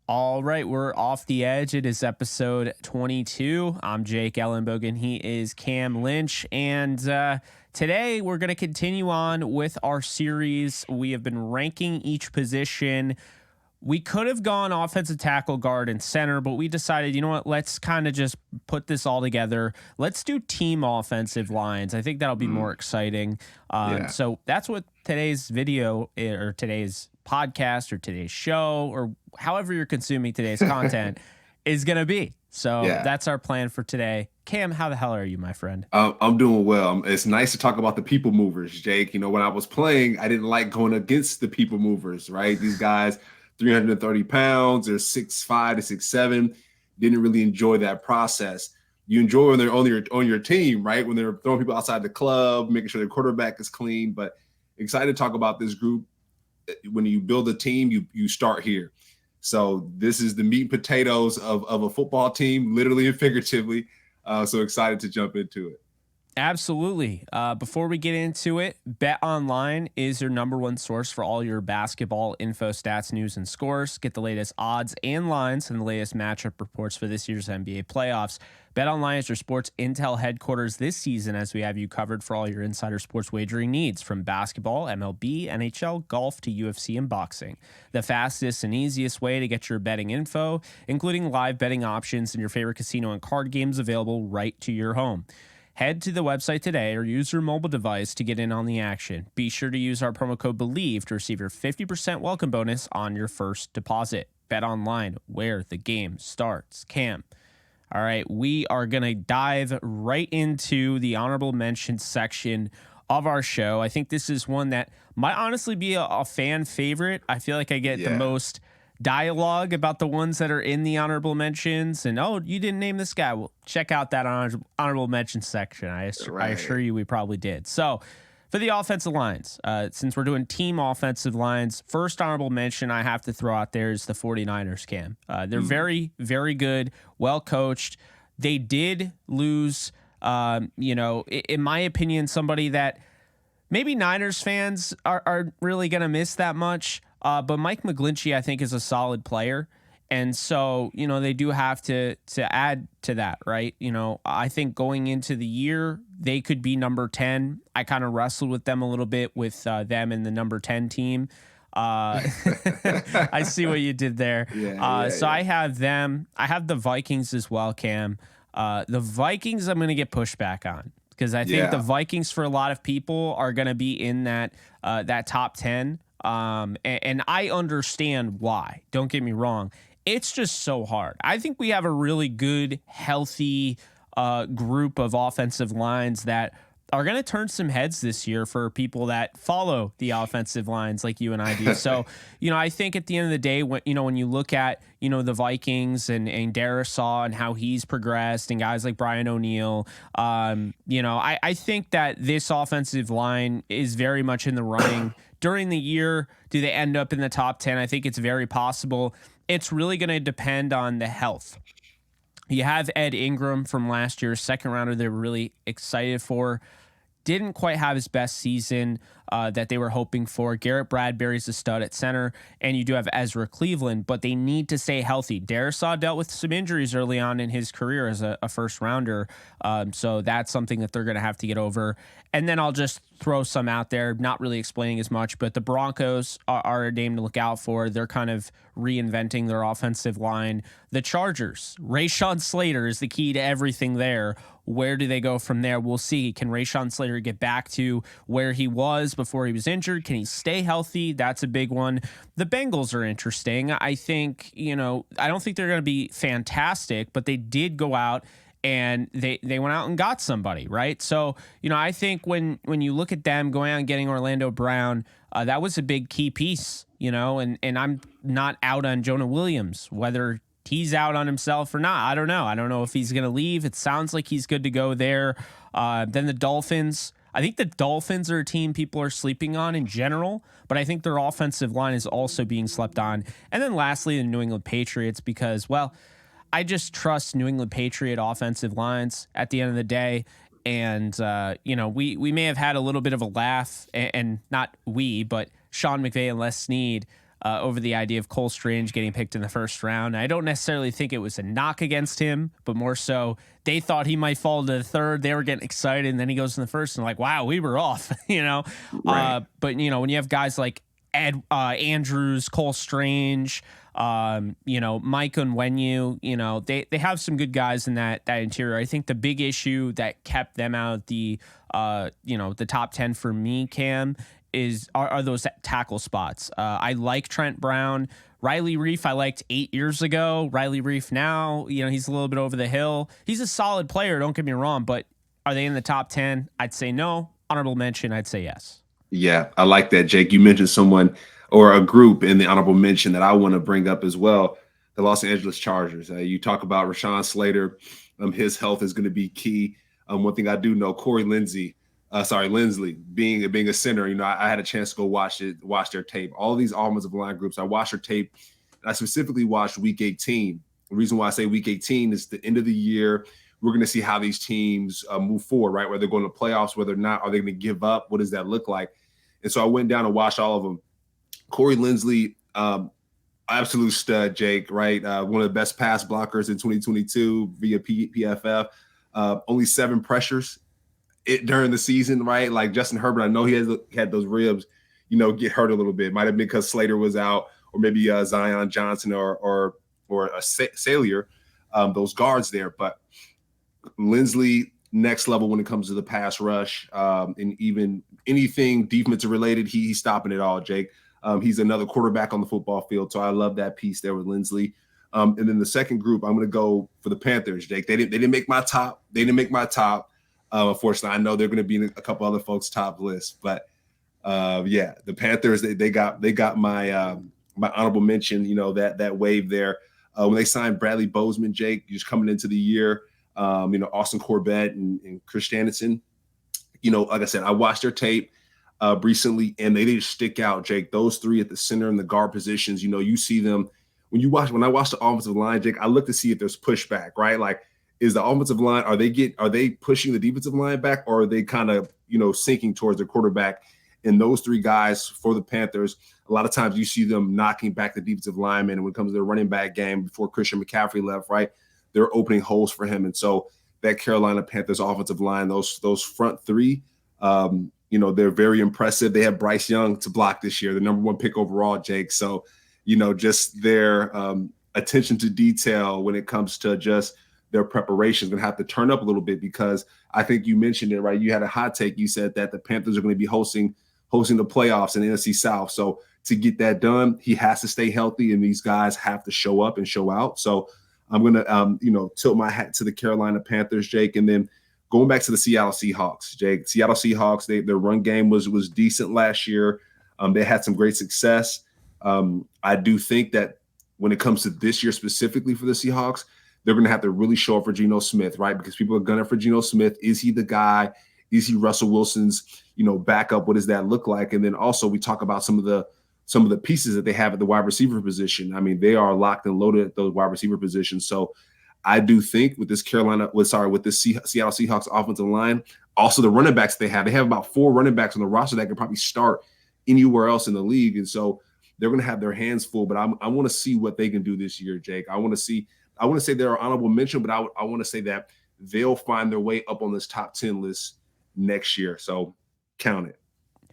All right, we're off the edge. It is episode 22. I'm Jake Ellenbogen. He is Cam Lynch. And today we're going to continue on with our series. We have been ranking each position. We could have gone offensive tackle, guard, and center, but we decided, you know what, let's kind of just put this all together. Let's do team offensive lines. I think that'll be more exciting. So that's what today's video or today's podcast or today's show or however you're consuming today's content is going to be. So that's our plan for today. Cam, how the hell are you, my friend? I'm doing well. It's nice to talk about the people movers, Jake. You know, when I was playing, I didn't like going against the people movers, right? These guys, 330 pounds, they're 6'5" to 6'7". Didn't really enjoy that process. You enjoy when they're on your team, right? When they're throwing people outside the club, making sure their quarterback is clean. But excited to talk about this group. When you build a team, you start here. So this is the meat and potatoes of a football team, literally and figuratively. So excited to jump into it. Absolutely. Before we get into it, Bet Online is your number one source for all your basketball info, stats, news, and scores. Get the latest odds and lines and the latest matchup reports for this year's NBA playoffs. Bet Online is your sports intel headquarters this season as we have you covered for all your insider sports wagering needs, from basketball, MLB, NHL, golf to UFC and boxing. The fastest and easiest way to get your betting info, including live betting options and your favorite casino and card games available right to your home. Head to the website today or use your mobile device to get in on the action. Be sure to use our promo code BELIEVE to receive your 50% welcome bonus on your first deposit. Bet Online, where the game starts. Cam. All right, we are going to dive right into the honorable mention section of our show. I think this is one that might honestly be a fan favorite. I feel like I get the most dialogue about the ones that are in the honorable mentions, and you didn't name this guy. Well, check out that honorable mention section. I assure you we probably did. So for the offensive lines, since we're doing team offensive lines, first honorable mention I have to throw out there is the 49ers, Cam. They're very, very good, well coached. They did lose, in my opinion, somebody that maybe Niners fans are really going to miss that much. But Mike McGlinchey, I think, is a solid player. And so, they do have to add to that, right? I think going into the year, they could be number 10. I kind of wrestled with them a little bit with them in the number 10 team. I see what you did there. I have them. I have the Vikings as well, Cam. The Vikings I'm going to get pushback on, because I think the Vikings, for a lot of people, are going to be in that top 10. And I understand why. Don't get me wrong. It's just so hard. I think we have a really good, healthy group of offensive lines that are going to turn some heads this year for people that follow the offensive lines like you and I do. So, I think at the end of the day, when you look at, the Vikings and Darisaw and how he's progressed and guys like Brian O'Neill, I think that this offensive line is very much in the running. During the year, do they end up in the top 10? I think it's very possible. It's really going to depend on the health. You have Ed Ingram from last year's second rounder they're really excited for. Didn't quite have his best season that they were hoping for. Garrett Bradbury's a stud at center, and you do have Ezra Cleveland, but they need to stay healthy. Darisaw dealt with some injuries early on in his career as a first rounder, so that's something that they're going to have to get over. And then I'll just throw some out there, not really explaining as much, but the Broncos are a name to look out for. They're kind of reinventing their offensive line. The Chargers, Rashawn Slater is the key to everything there. Where do they go from there? We'll see. Can Rashawn Slater get back to where he was before he was injured? Can he stay healthy? That's a big one. The Bengals are interesting. I think, I don't think they're going to be fantastic, but they did go out and they went out and got somebody, right? So, I think when you look at them going out and getting Orlando Brown, that was a big key piece, and I'm not out on Jonah Williams, whether he's out on himself or not. I don't know. I don't know if he's going to leave. It sounds like he's good to go there. Then the Dolphins. I think the Dolphins are a team people are sleeping on in general, but I think their offensive line is also being slept on. And then lastly, the New England Patriots, because, I just trust New England Patriot offensive lines at the end of the day. And, we may have had a little bit of a laugh, and not we, but Sean McVay and Les Snead over the idea of Cole Strange getting picked in the first round. I don't necessarily think it was a knock against him, but more so they thought he might fall to the third. They were getting excited, and then he goes in the first, and like, wow, we were off, Right. But when you have guys like Andrews, Cole Strange, Mike Onwenu, they have some good guys in that interior. I think the big issue that kept them out of the top 10 for me, Cam, are those tackle spots. I like Trent Brown. Riley Reif I liked 8 years ago. Riley Reif now, he's a little bit over the hill. He's a solid player, don't get me wrong, but are they in the top 10? I'd say no. Honorable mention, I'd say yes. Yeah, I like that, Jake. You mentioned someone or a group in the honorable mention that I want to bring up as well, the Los Angeles Chargers. You talk about Rashawn Slater. His health is going to be key. One thing I do know, Lindsley, being a center, I had a chance to go watch their tape. All these offensive line groups, I watched their tape, and I specifically watched Week 18. The reason why I say Week 18 is the end of the year. We're going to see how these teams move forward, right? Whether they're going to playoffs, whether or not, are they going to give up? What does that look like? And so I went down and watched all of them. Corey Lindsley, absolute stud, Jake, right? One of the best pass blockers in 2022 via PFF. Only 7 pressures during the season, right? Like Justin Herbert, I know he had those ribs, get hurt a little bit. Might have been because Slater was out, or maybe Zion Johnson or a Salier, those guards there. But Lindsley, next level when it comes to the pass rush, and even anything defensive related, he's stopping it all, Jake. He's another quarterback on the football field, so I love that piece there with Lindsley. And then the second group, I'm going to go for the Panthers, Jake. They didn't make my top. Unfortunately, I know they're going to be in a couple other folks' top lists, but the Panthers, they got my my honorable mention. That wave there when they signed Bradley Bozeman, Jake, just coming into the year. Austin Corbett and Chris Anderson. Like I said, I watched their tape recently, and they didn't stick out, Jake. Those three at the center and the guard positions, you see them. When I watch the offensive line, Jake, I look to see if there's pushback, right? Like, is the offensive line, are they pushing the defensive line back, or are they kind of, sinking towards the quarterback? And those three guys for the Panthers, a lot of times you see them knocking back the defensive linemen. And when it comes to their running back game, before Christian McCaffrey left, right, they're opening holes for him. And so that Carolina Panthers offensive line, those front three, they're very impressive. They have Bryce Young to block this year, the number 1 pick overall, Jake. So, just their attention to detail when it comes to just their preparation is going to have to turn up a little bit, because I think you mentioned it, right? You had a hot take. You said that the Panthers are going to be hosting the playoffs in the NFC South. So to get that done, he has to stay healthy, and these guys have to show up and show out. So I'm going to, tilt my hat to the Carolina Panthers, Jake. And then going back to the Seattle Seahawks, Jake, Seattle Seahawks, their run game was decent last year. They had some great success. I do think that when it comes to this year specifically for the Seahawks, they're going to have to really show up for Geno Smith, right? Because people are gunning for Geno Smith. Is he the guy? Is he Russell Wilson's, backup? What does that look like? And then also we talk about some of the pieces that they have at the wide receiver position. I mean, they are locked and loaded at those wide receiver positions. So I do think with this Seattle Seahawks offensive line, also the running backs they have about 4 running backs on the roster that could probably start anywhere else in the league. And so they're going to have their hands full, but I want to see what they can do this year, Jake. I want to say they're an honorable mention, but I want to say that they'll find their way up on this top 10 list next year. So count it.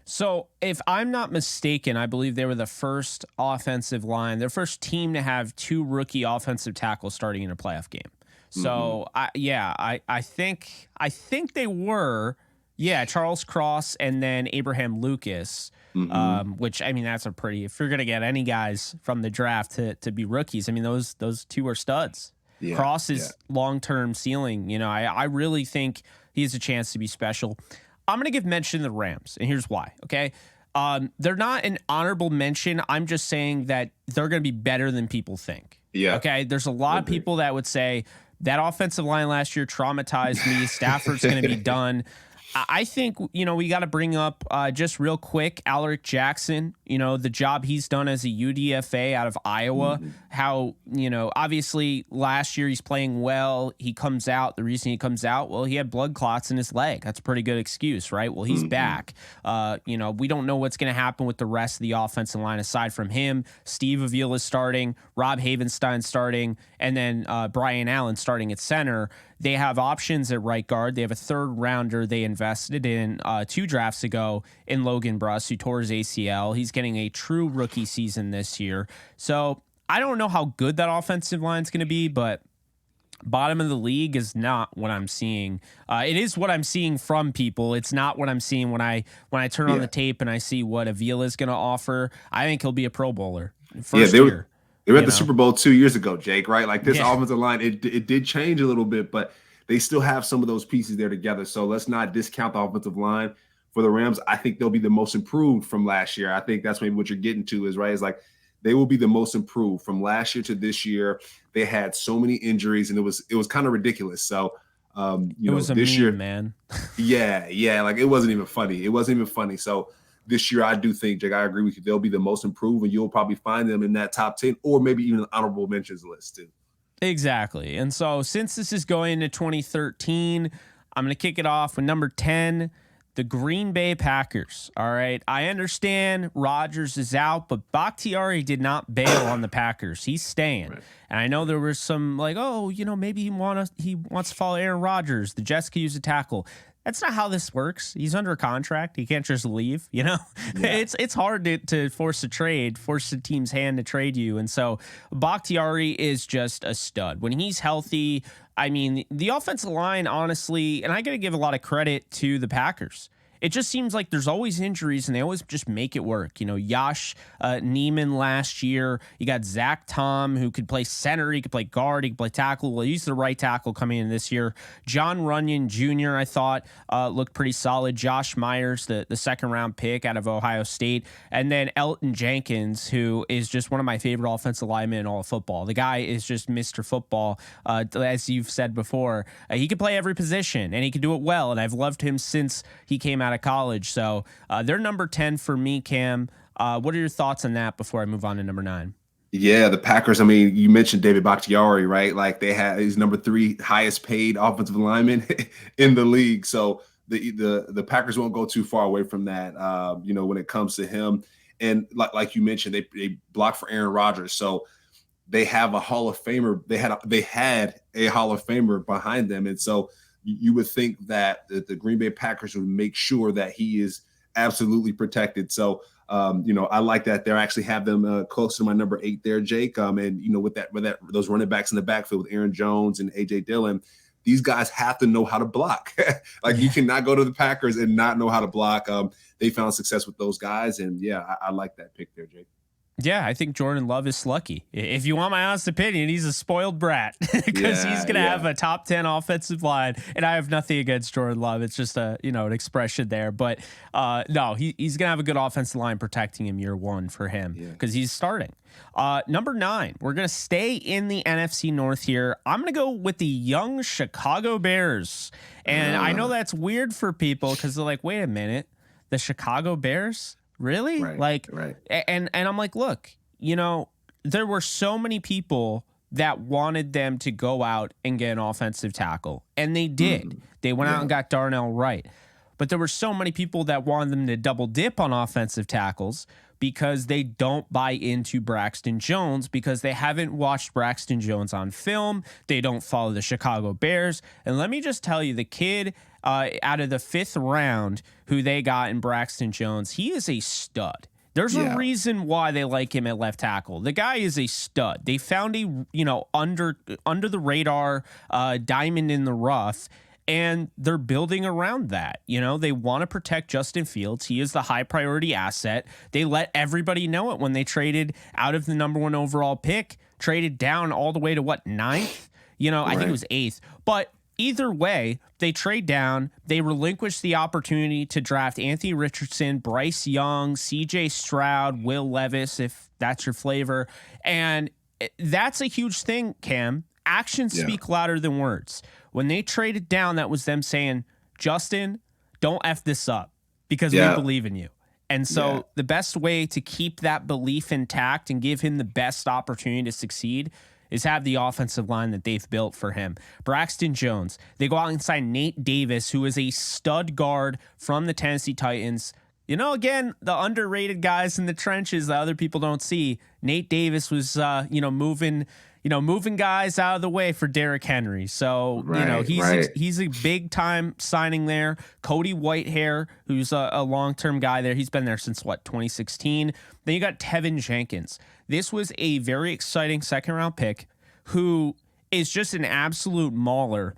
So if I'm not mistaken, I believe they were the first offensive line, their first team to have 2 rookie offensive tackles starting in a playoff game. So I think they were, Charles Cross and then Abraham Lucas, which, I mean, that's a pretty, if you're going to get any guys from the draft to be rookies, I mean, those 2 are studs. Yeah, Cross is long-term ceiling. I really think he has a chance to be special. I'm going to give mention to the Rams, and here's why, okay? They're not an honorable mention. I'm just saying that they're going to be better than people think. Yeah. Okay? There's a lot of people that would say that offensive line last year traumatized me. Stafford's going to be done. I think, we got to bring up just real quick, Alaric Jackson, the job he's done as a UDFA out of Iowa, how, obviously last year he's playing well. He comes out. The reason he comes out, well, he had blood clots in his leg. That's a pretty good excuse, right? Well, he's back. We don't know what's going to happen with the rest of the offensive line aside from him. Steve Avila's starting, Rob Havenstein starting, and then Brian Allen starting at center. They have options at right guard. They have a third rounder they invested in 2 drafts ago in Logan Bruss, who tore his ACL. He's getting a true rookie season this year. So I don't know how good that offensive line is going to be, but bottom of the league is not what I'm seeing. It is what I'm seeing from people. It's not what I'm seeing when I turn on the tape and I see what Avila is going to offer. I think he'll be a Pro Bowler first year. They were at the Super Bowl 2 years ago, Jake, right? Like this offensive line, it did change a little bit, but they still have some of those pieces there together. So let's not discount the offensive line for the Rams. I think they'll be the most improved from last year. I think that's maybe what you're getting to is, right? It's like they will be the most improved from last year to this year. They had so many injuries, and it was kind of ridiculous. So, it was this year, man. yeah, like it wasn't even funny. So this year, I do think, Jake, I agree with you. They'll be the most improved, and you'll probably find them in that top 10 or maybe even an honorable mentions list too. Exactly. And so since this is going into 2013, I'm going to kick it off with number 10, the Green Bay Packers. All right. I understand Rodgers is out, but Bakhtiari did not bail on the Packers. He's staying. Right. And I know there was some like, maybe he wants to follow Aaron Rodgers. The Jets could use a tackle. That's not how this works. He's under a contract. He can't just leave, Yeah. It's hard to force the team's hand to trade you. And so Bakhtiari is just a stud. When he's healthy, I mean, the offensive line, honestly, and I got to give a lot of credit to the Packers. It just seems like there's always injuries and they always just make it work. Yash Neiman last year. You got Zach Tom, who could play center. He could play guard. He could play tackle. Well, he's the right tackle coming in this year. John Runyon Jr., I thought, looked pretty solid. Josh Myers, the second-round pick out of Ohio State. And then Elton Jenkins, who is just one of my favorite offensive linemen in all of football. The guy is just Mr. Football, as you've said before. He can play every position, and he can do it well. And I've loved him since he came out of college. So they're number 10 for me, Cam. What are your thoughts on that before I move on to number 9? Yeah, the Packers, I mean, you mentioned David Bakhtiari, right? Like he's number 3 highest paid offensive lineman in the league. So the Packers won't go too far away from that, when it comes to him. And like you mentioned, they blocked for Aaron Rodgers. So they have a Hall of Famer. They had a Hall of Famer behind them. And so you would think that the Green Bay Packers would make sure that he is absolutely protected. So, I like that they actually have them close to my number 8 there, Jake. And with those running backs in the backfield with Aaron Jones and AJ Dillon, these guys have to know how to block. You cannot go to the Packers and not know how to block. They found success with those guys, and I like that pick there, Jake. Yeah, I think Jordan Love is lucky. If you want my honest opinion, he's a spoiled brat because he's going to have a top 10 offensive line. And I have nothing against Jordan Love. It's just an expression there. But no, he's going to have a good offensive line protecting him year one for him because he's starting. Number 9, we're going to stay in the NFC North here. I'm going to go with the young Chicago Bears. And I know that's weird for people because they're like, wait a minute, the Chicago Bears? Really? Right. And I'm like, look, there were so many people that wanted them to go out and get an offensive tackle, and they did. They went out and got Darnell Wright. But there were so many people that wanted them to double dip on offensive tackles because they don't buy into Braxton Jones because they haven't watched Braxton Jones on film. They don't follow the Chicago Bears. And let me just tell you, the kid out of the 5th round who they got in Braxton Jones, he is a stud. There's a reason why they like him at left tackle. The guy is a stud. They found a under the radar diamond in the rough, and they're building around that. They want to protect Justin Fields. He is the high priority asset. They let everybody know it when they traded out of the number 1 overall pick, traded down all the way to 9th. I think it was 8th. But either way, they trade down. They relinquish the opportunity to draft Anthony Richardson, Bryce Young, CJ Stroud, Will Levis, if that's your flavor. And that's a huge thing, Cam. Actions speak louder than words. When they traded down, that was them saying, Justin, don't F this up because we believe in you. And so the best way to keep that belief intact and give him the best opportunity to succeed is have the offensive line that they've built for him. Braxton Jones, they go out and sign Nate Davis, who is a stud guard from the Tennessee Titans. You know, again, the underrated guys in the trenches that other people don't see. Nate Davis was, moving guys out of the way for Derrick Henry. So, he's a big time signing there. Cody Whitehair, who's a long-term guy there. He's been there since 2016. Then you got Tevin Jenkins. This was a very exciting second-round pick who is just an absolute mauler.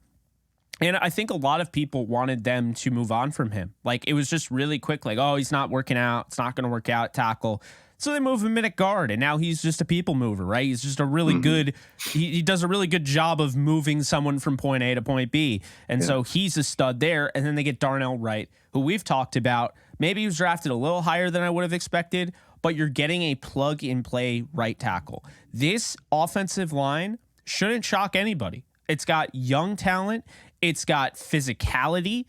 And I think a lot of people wanted them to move on from him. Like, it was just really quick, like, oh, he's not working out. It's not going to work out at tackle. So they move him in at guard, and now he's just a people mover, right? He's just a really good, he does a really good job of moving someone from point A to point B. And so he's a stud there. And then they get Darnell Wright, who we've talked about. Maybe he was drafted a little higher than I would have expected, but you're getting a plug-and-play right tackle. This offensive line shouldn't shock anybody. It's got young talent. It's got physicality.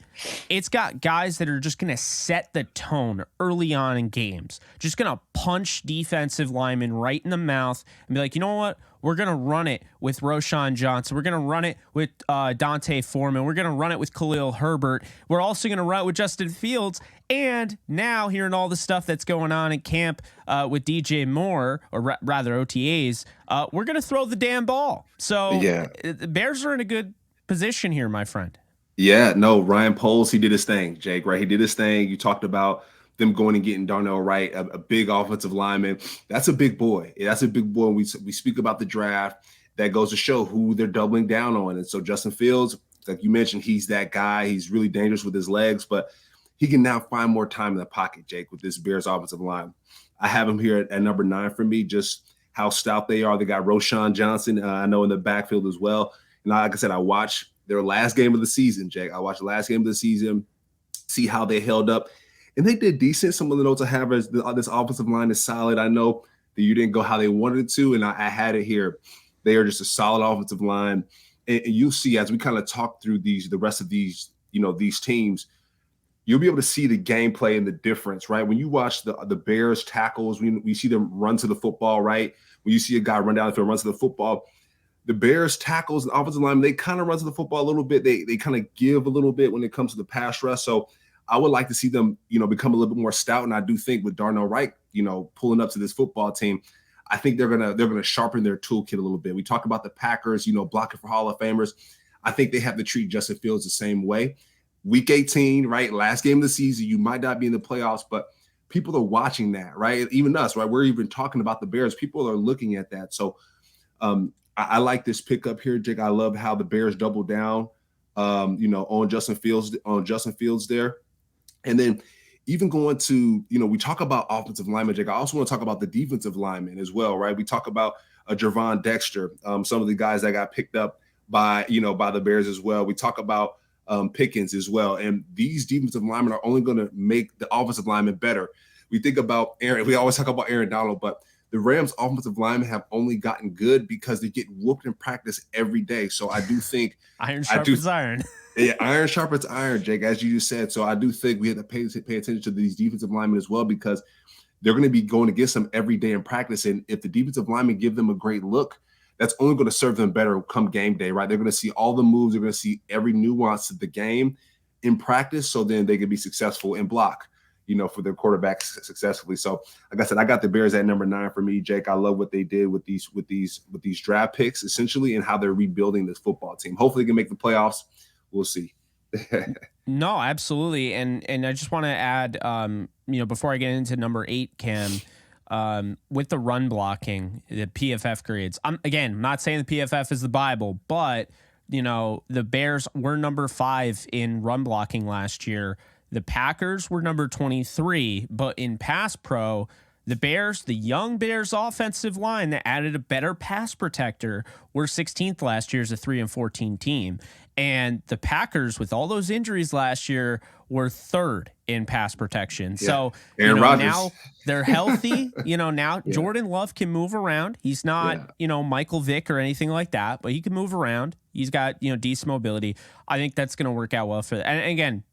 It's got guys that are just going to set the tone early on in games. Just going to punch defensive linemen right in the mouth and be like, you know what? We're going to run it with Roshan Johnson. We're going to run it with Dante Foreman. We're going to run it with Khalil Herbert. We're also going to run it with Justin Fields. And now, hearing all the stuff that's going on in camp with DJ Moore, or rather OTAs, we're going to throw the damn ball. So the Bears are in a good position here, my friend. Yeah, no, Ryan Poles, he did his thing, Jake, right? He did his thing. You talked about them going and getting Darnell Wright, a big offensive lineman. That's a big boy. That's a big boy. We speak about the draft. That goes to show who they're doubling down on. And so Justin Fields, like you mentioned, he's that guy. He's really dangerous with his legs, but he can now find more time in the pocket, Jake, with this Bears offensive line. I have him here at number 9 for me, just how stout they are. They got Roshan Johnson, I know, in the backfield as well. And like I said, I watched their last game of the season, Jake. I watched the last game of the season, see how they held up. And they did decent. Some of the notes I have is this offensive line is solid. I know that you didn't go how they wanted to, and I had it here. They are just a solid offensive line. And you'll see as we kind of talk through the rest of these teams, you'll be able to see the gameplay and the difference, right? When you watch the Bears tackles, we see them run to the football, right? When you see a guy run down the field, run to the football, the Bears tackles and offensive linemen, they kind of run to the football a little bit. They kind of give a little bit when it comes to the pass rush. So I would like to see them, become a little bit more stout. And I do think with Darnell Wright, pulling up to this football team, I think they're gonna sharpen their toolkit a little bit. We talk about the Packers, blocking for Hall of Famers. I think they have to treat Justin Fields the same way. Week 18, right? Last game of the season, you might not be in the playoffs, but people are watching that, right? Even us, right? We're even talking about the Bears. People are looking at that. So I like this pickup here, Jake. I love how the Bears double down, on Justin Fields there. And then even going to, we talk about offensive linemen, Jake. I also want to talk about the defensive linemen as well, right? We talk about Jervon Dexter, some of the guys that got picked up by the Bears as well. We talk about Pickens as well. And these defensive linemen are only going to make the offensive linemen better. We think about Aaron. We always talk about Aaron Donald, but the Rams offensive linemen have only gotten good because they get whooped in practice every day. So I do think iron sharpens iron. Yeah, iron sharpens iron, Jake, as you just said. So I do think we have to pay attention to these defensive linemen as well, because they're going to be going against them every day in practice. And if the defensive linemen give them a great look, that's only going to serve them better come game day, right? They're going to see all the moves. They're going to see every nuance of the game in practice, so then they can be successful in block, for their quarterback successfully. So like I said, I got the Bears at number 9 for me, Jake. I love what they did with these draft picks, essentially, and how they're rebuilding this football team. Hopefully they can make the playoffs. We'll see. No, absolutely. And I just want to add, before I get into number 8, Cam, with the run blocking, the PFF grades. I'm not saying the PFF is the Bible, but the Bears were number 5 in run blocking last year. The Packers were number 23, but in pass pro, the young Bears offensive line that added a better pass protector, were 16th last year as a 3-14 team. And the Packers, with all those injuries last year, were 3rd in pass protection. Yeah. So now they're healthy. Now Jordan Love can move around. He's not, Michael Vick or anything like that, but he can move around. He's got, decent mobility. I think that's going to work out well for them. And again,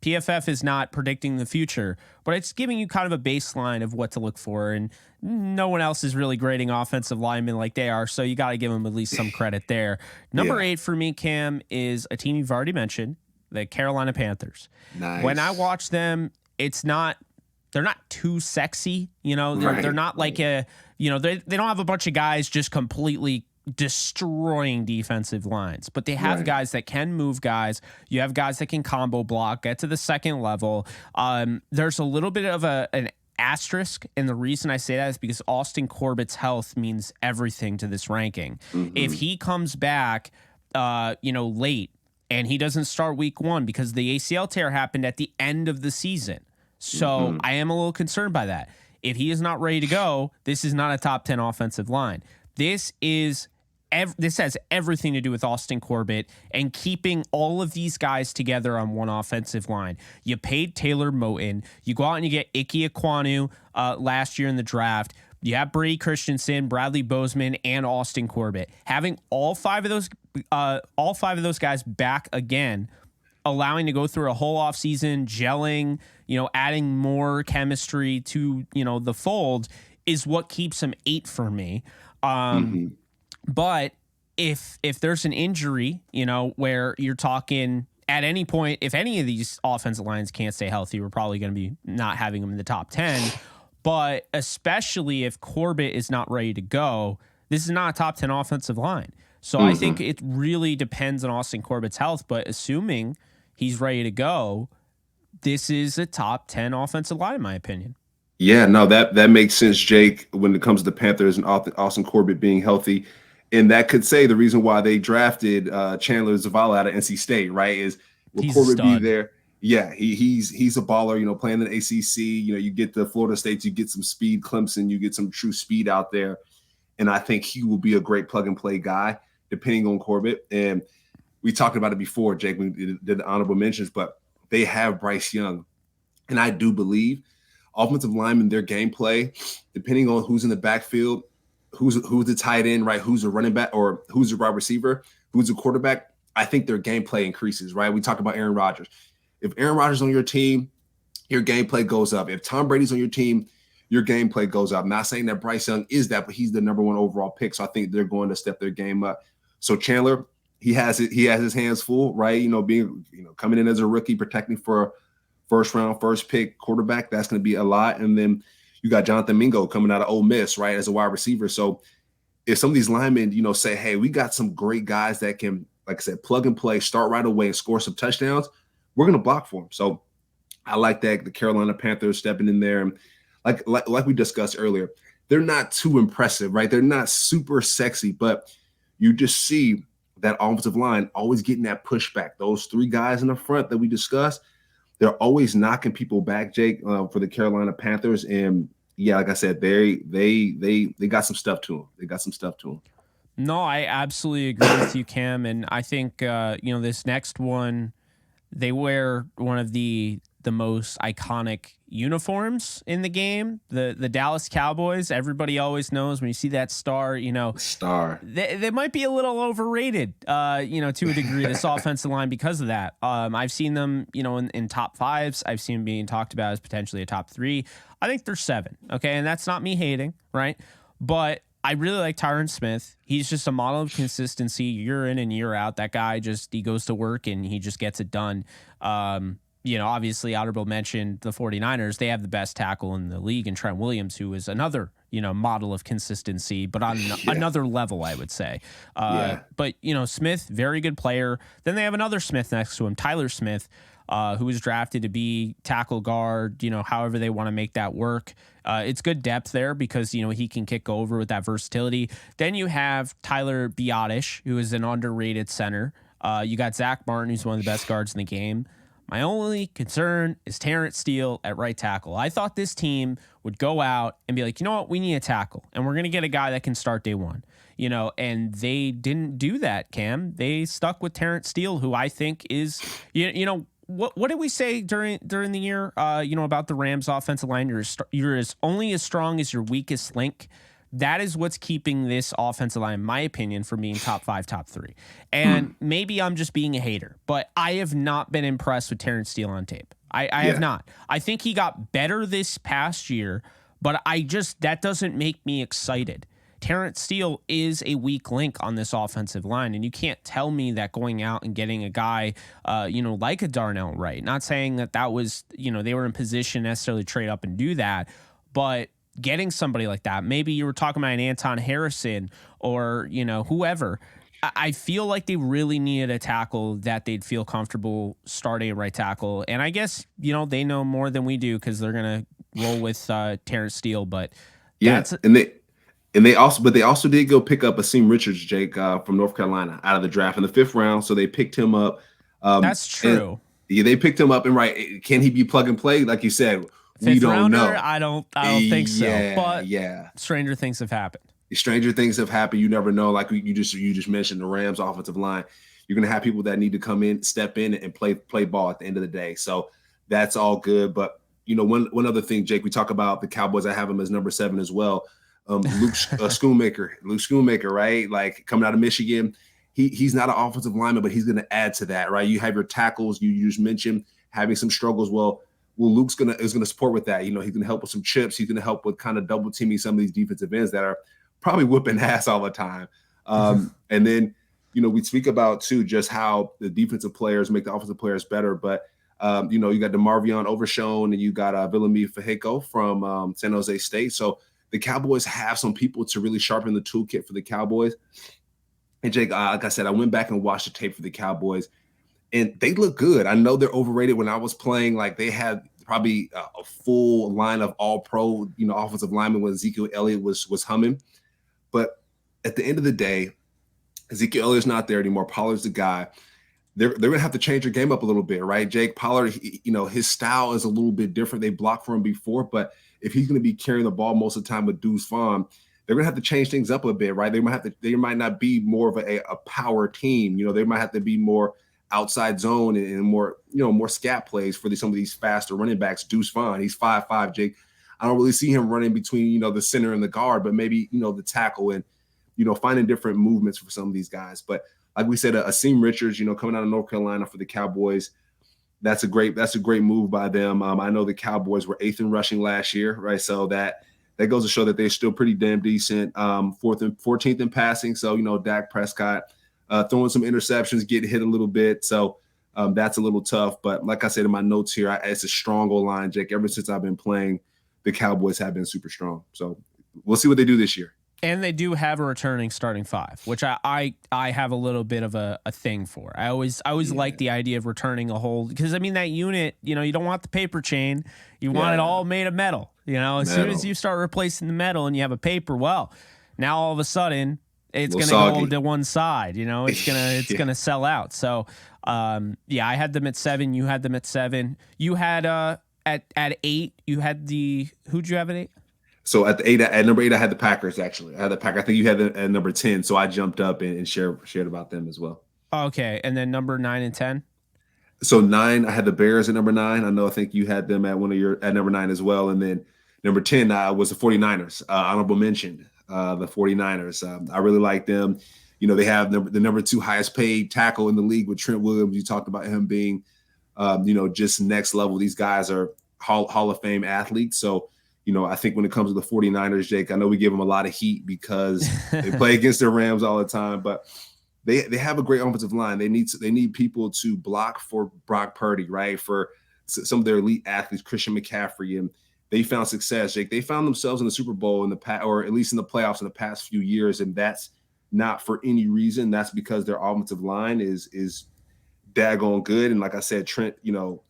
PFF is not predicting the future, but it's giving you kind of a baseline of what to look for. And no one else is really grading offensive linemen like they are, so you got to give them at least some credit there. Number 8 for me, Cam, is a team you've already mentioned, the Carolina Panthers. Nice. When I watch them, they're not too sexy. They're not like they don't have a bunch of guys just completely destroying defensive lines, but they have guys that can move guys. You have guys that can combo block, get to the second level. There's a little bit of an asterisk, and the reason I say that is because Austin Corbett's health means everything to this ranking. If he comes back, late, and he doesn't start week 1 because the ACL tear happened at the end of the season, so I am a little concerned by that. If he is not ready to go, this is not a top 10 offensive line. This has everything to do with Austin Corbett and keeping all of these guys together on one offensive line. You paid Taylor Moton. You go out and you get Ike Ekwonu last year in the draft. You have Brady Christensen, Bradley Bozeman, and Austin Corbett. Having all five of those guys back again, allowing to go through a whole offseason, gelling, adding more chemistry to, the fold is what keeps them 8 for me. But if there's an injury, where you're talking at any point, if any of these offensive lines can't stay healthy, we're probably going to be not having them in the top 10. But especially if Corbett is not ready to go, this is not a top 10 offensive line. So I think it really depends on Austin Corbett's health. But assuming he's ready to go, this is a top 10 offensive line, in my opinion. Yeah, no, that makes sense, Jake, when it comes to the Panthers and Austin Corbett being healthy. And that could say the reason why they drafted Chandler Zavala out of NC State, right? Is will Corbett be there? Yeah, he's a baller, playing in the ACC. You get the Florida States, you get some speed, Clemson, you get some true speed out there. And I think he will be a great plug-and-play guy, depending on Corbett. And we talked about it before, Jake, we did the honorable mentions, but they have Bryce Young. And I do believe offensive linemen, their gameplay, depending on who's in the backfield, who's the tight end, right? Who's a running back or who's a wide receiver, who's a quarterback, I think their gameplay increases, right? We talked about Aaron Rodgers. If Aaron Rodgers is on your team, your gameplay goes up. If Tom Brady's on your team, your gameplay goes up. Not saying that Bryce Young is that, but he's the number 1 overall pick. So I think they're going to step their game up. So Chandler, he has his hands full, right? Being, coming in as a rookie, protecting for first round, first pick quarterback, that's going to be a lot. And then you got Jonathan Mingo coming out of Ole Miss, right, as a wide receiver. So if some of these linemen, say, hey, we got some great guys that can, like I said, plug and play, start right away and score some touchdowns, we're going to block for them. So I like that the Carolina Panthers stepping in there. And like we discussed earlier, they're not too impressive, right? They're not super sexy, but you just see that offensive line always getting that pushback. Those 3 guys in the front that we discussed, they're always knocking people back, Jake, for the Carolina Panthers. And yeah, like I said, they got some stuff to them. No, I absolutely agree with you, Cam. And I think, this next one, they wear one of the most iconic uniforms in the game, the Dallas Cowboys. Everybody always knows when you see that star, star. They might be a little overrated, to a degree, this offensive line because of that. I've seen them, in top 5s. I've seen them being talked about as potentially a top 3. I think they're 7. Okay. And that's not me hating, right? But I really like Tyron Smith. He's just a model of consistency year in and year out. That guy he goes to work and he just gets it done. Obviously honorable mention, the 49ers, they have the best tackle in the league in Trent Williams, who is another, model of consistency, but on another level, I would say. But, Smith, very good player. Then they have another Smith next to him, Tyler Smith, who was drafted to be tackle guard, however they want to make that work. It's good depth there because, he can kick over with that versatility. Then you have Tyler Biotish, who is an underrated center. You got Zach Martin, who's one of the best guards in the game. My only concern is Terrence Steele at right tackle. I thought this team would go out and be like, you know what, we need a tackle, and we're going to get a guy that can start day one. And they didn't do that, Cam. They stuck with Terrence Steele, who I think is, what did we say during the year, about the Rams offensive line? You're only as strong as your weakest link. That is what's keeping this offensive line, in my opinion, from being top 5, top 3. And maybe I'm just being a hater, but I have not been impressed with Terrence Steele on tape. I have not. I think he got better this past year, but that doesn't make me excited. Terrence Steele is a weak link on this offensive line, and you can't tell me that going out and getting a guy, like a Darnell Wright, not saying that was, they were in position necessarily to trade up and do that, but getting somebody like that, maybe you were talking about an Anton Harrison or, whoever. I feel like they really needed a tackle that they'd feel comfortable starting at right tackle. And I guess, they know more than we do because they're going to roll with Terrence Steele. But they also did go pick up Asim Richards, Jake, from North Carolina out of the draft in the 5th round. So they picked him up. That's true. They picked him up, and can he be plug and play? Like you said, we don't know. I don't think so. But stranger things have happened. Stranger things have happened. You never know. Like you just mentioned, the Rams offensive line. You're going to have people that need to come in, step in, and play ball at the end of the day. So that's all good. But one other thing, Jake, we talk about the Cowboys. I have him as number 7 as well. Luke Schoonmaker, right? Like coming out of Michigan, he's not an offensive lineman, but he's going to add to that, right? You have your tackles. You just mentioned having some struggles. Well, Luke's is gonna support with that. He's gonna help with some chips. He's gonna help with kind of double teaming some of these defensive ends that are probably whooping ass all the time. And then we speak about too just how the defensive players make the offensive players better. But you got DeMarvion Overshown and you got Villami Feheko from San Jose State. So the Cowboys have some people to really sharpen the toolkit for the Cowboys. And Jake, like I said, I went back and watched the tape for the Cowboys. And they look good. I know they're overrated. When I was playing, like they had probably a full line of all-pro, offensive linemen when Ezekiel Elliott was humming. But at the end of the day, Ezekiel Elliott's not there anymore. Pollard's the guy. They're going to have to change their game up a little bit, right? Jake Pollard, his style is a little bit different. They blocked for him before, but if he's going to be carrying the ball most of the time with Deuce Vaughn, they're going to have to change things up a bit, right? They might not be more of a power team. They might have to be more outside zone and more, more scat plays for some of these faster running backs. Deuce Vaughn, he's 5'5", Jake. I don't really see him running between, the center and the guard, but maybe, the tackle and, finding different movements for some of these guys. But like we said, Asim Richards, coming out of North Carolina for the Cowboys, that's a great move by them. I know the Cowboys were 8th in rushing last year, right? So that goes to show that they're still pretty damn decent. 14th in passing. So, Dak Prescott, throwing some interceptions, getting hit a little bit. So that's a little tough. But like I said in my notes here, it's a strong O-line, Jake. Ever since I've been playing, the Cowboys have been super strong. So we'll see what they do this year. And they do have a returning starting 5, which I have a little bit of a thing for. I always like the idea of returning a whole, because that unit, you don't want the paper chain. You want it all made of metal. As soon as you start replacing the metal and you have a paper, well, now all of a sudden it's going to go to one side, it's going to sell out. So, I had them at 7. You had them at 7. You had, at 8, you had who'd you have at 8? So at number 8, I had the Packers, actually. I had the Packers. I think you had them at number 10. So I jumped up and shared about them as well. Okay. And then number 9 and 10? So 9, I had the Bears at number 9. I think you had them at number 9 as well. And then number 10 was the 49ers, honorable mention, the 49ers. I really like them. They have the number 2 highest paid tackle in the league with Trent Williams. You talked about him being, just next level. These guys are Hall of Fame athletes. So, I think when it comes to the 49ers, Jake, I know we give them a lot of heat because they play against the Rams all the time, but they have a great offensive line. They need people to block for Brock Purdy, right? For some of their elite athletes, Christian McCaffrey, and they found success, Jake. They found themselves in the Super Bowl or at least in the playoffs in the past few years, and that's not for any reason. That's because their offensive line is daggone good. And like I said, Trent,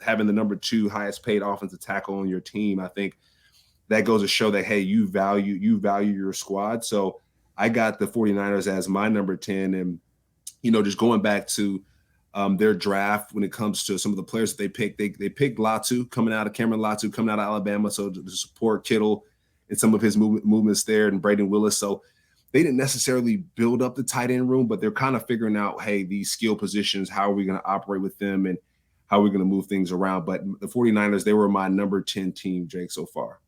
having the number 2 highest paid offensive tackle on your team, I think that goes to show that, hey, you value your squad. So I got the 49ers as my number 10. And, just going back to their draft when it comes to some of the players that they picked, they picked Latu, Cameron Latu coming out of Alabama. So to support Kittle and some of his movements there and Braden Willis. So they didn't necessarily build up the tight end room, but they're kind of figuring out, hey, these skill positions, how are we going to operate with them and how are we going to move things around. But the 49ers, they were my number 10 team, Jake, so far.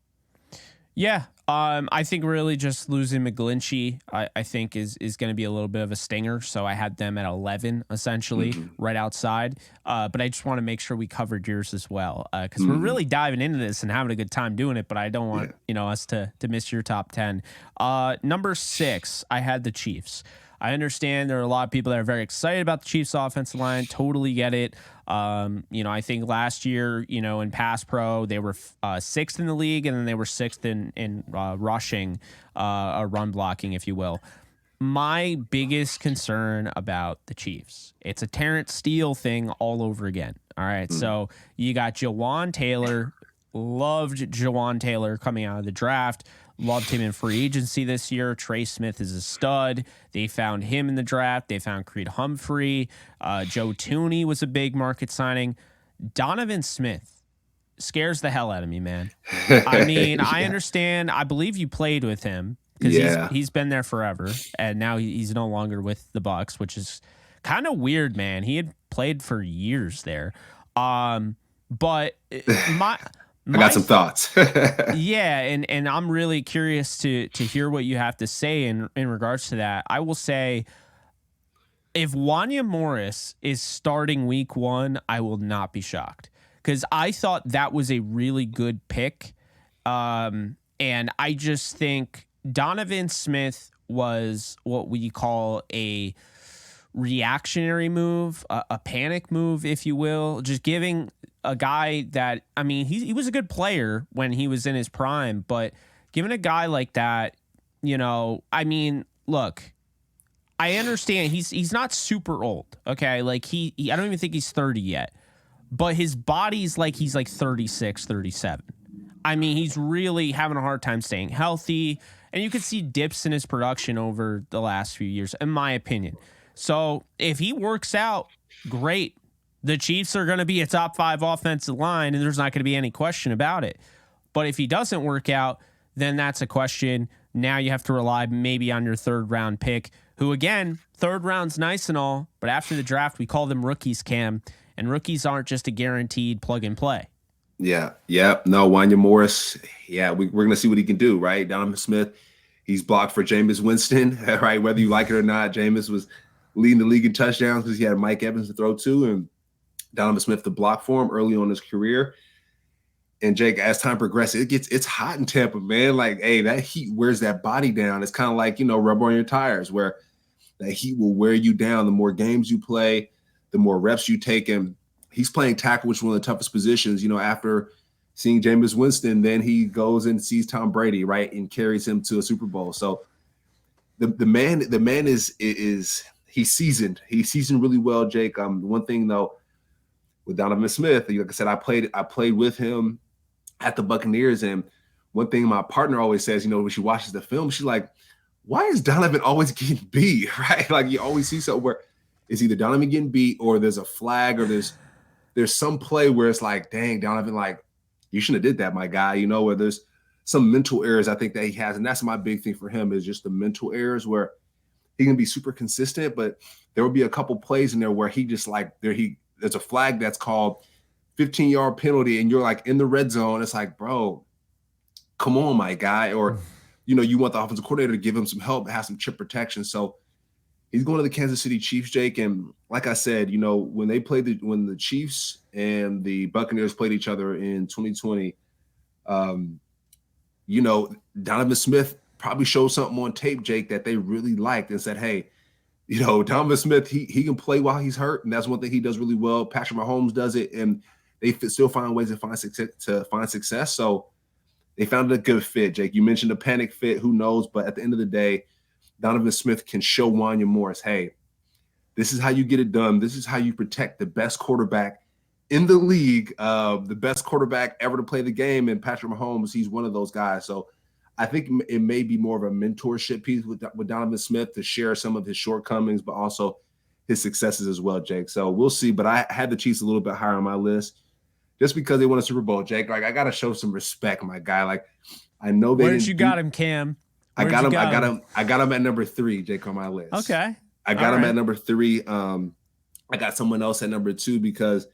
Yeah, I think really just losing McGlinchey, I think is going to be a little bit of a stinger. So I had them at 11, essentially, right outside. But I just want to make sure we covered yours as well, because we're really diving into this and having a good time doing it. But I don't want us to miss your top 10. Number 6, I had the Chiefs. I understand there are a lot of people that are very excited about the Chiefs offensive line. Totally get it. I think last year, in pass pro, they were 6th in the league, and then they were 6th in rushing, run blocking, if you will. My biggest concern about the Chiefs, it's a Terrence Steele thing all over again. All right. So you got Jawan Taylor. Loved Jawan Taylor coming out of the draft. Loved him in free agency this year. Trey Smith is a stud. They found him in the draft. They found Creed Humphrey. Joe Tooney was a big market signing. Donovan Smith scares the hell out of me, man. I mean, I understand. I believe you played with him because he's been there forever, and now he's no longer with the Bucs, which is kind of weird, man. He had played for years there. But I got some thoughts. Yeah, and I'm really curious to hear what you have to say in regards to that. I will say, if Wanya Morris is starting week 1, I will not be shocked, because I thought that was a really good pick. And I just think Donovan Smith was what we call a reactionary move, a panic move, if you will, just giving a guy that, I mean, he was a good player when he was in his prime, but giving a guy like that, I mean, look, I understand he's not super old. Okay. Like I don't even think he's 30 yet, but his body's like, he's like 36, 37. I mean, he's really having a hard time staying healthy, and you can see dips in his production over the last few years, in my opinion. So if he works out, great. The Chiefs are going to be a top 5 offensive line, and there's not going to be any question about it. But if he doesn't work out, then that's a question. Now you have to rely maybe on your 3rd round pick, who, again, 3rd round's nice and all, but after the draft, we call them rookies, Cam, and rookies aren't just a guaranteed plug and play. Yeah. No, Wanya Morris. Yeah, we're going to see what he can do, right? Donovan Smith, he's blocked for Jameis Winston, right? Whether you like it or not, Jameis was leading the league in touchdowns because he had Mike Evans to throw to, and Donovan Smith to block for him early on in his career. And Jake, as time progresses, it's hot in Tampa, man. Like, hey, that heat wears that body down. It's kind of like, rubber on your tires, where that heat will wear you down. The more games you play, the more reps you take. And he's playing tackle, which is one of the toughest positions. After seeing Jameis Winston, then he goes and sees Tom Brady, right, and carries him to a Super Bowl. So the man is he's seasoned. He's seasoned really well, Jake. One thing though, with Donovan Smith, like I said, I played with him at the Buccaneers, and one thing my partner always says, when she watches the film, she's like, "Why is Donovan always getting beat?" Right? Like, you always see something where it's either Donovan getting beat, or there's a flag, or there's some play where it's like, "Dang, Donovan, like, you shouldn't have did that, my guy." Where there's some mental errors I think that he has, and that's my big thing for him, is just the mental errors, where he can be super consistent, but there will be a couple plays in there where he just like there's a flag that's called 15-yard penalty, and you're like in the red zone. It's like, bro, come on, my guy. Or, you want the offensive coordinator to give him some help, have some chip protection. So he's going to the Kansas City Chiefs, Jake. And like I said, when when the Chiefs and the Buccaneers played each other in 2020, Donovan Smith probably showed something on tape, Jake, that they really liked, and said, hey, Donovan Smith, he can play while he's hurt, and that's one thing he does really well. Patrick Mahomes does it, and they still find ways to find success. So they found a good fit, Jake. You mentioned a panic fit. Who knows? But at the end of the day, Donovan Smith can show Wanya Morris, hey, this is how you get it done. This is how you protect the best quarterback in the league, the best quarterback ever to play the game. And Patrick Mahomes, he's one of those guys. So I think it may be more of a mentorship piece with Donovan Smith to share some of his shortcomings, but also his successes as well, Jake. So we'll see. But I had the Chiefs a little bit higher on my list just because they won a Super Bowl, Jake. Like, I got to show some respect, my guy. Like, I know they Where'd you got him, Cam? I got him at number 3, Jake, on my list. Okay. I got him at number 3. I got someone else at number 2 because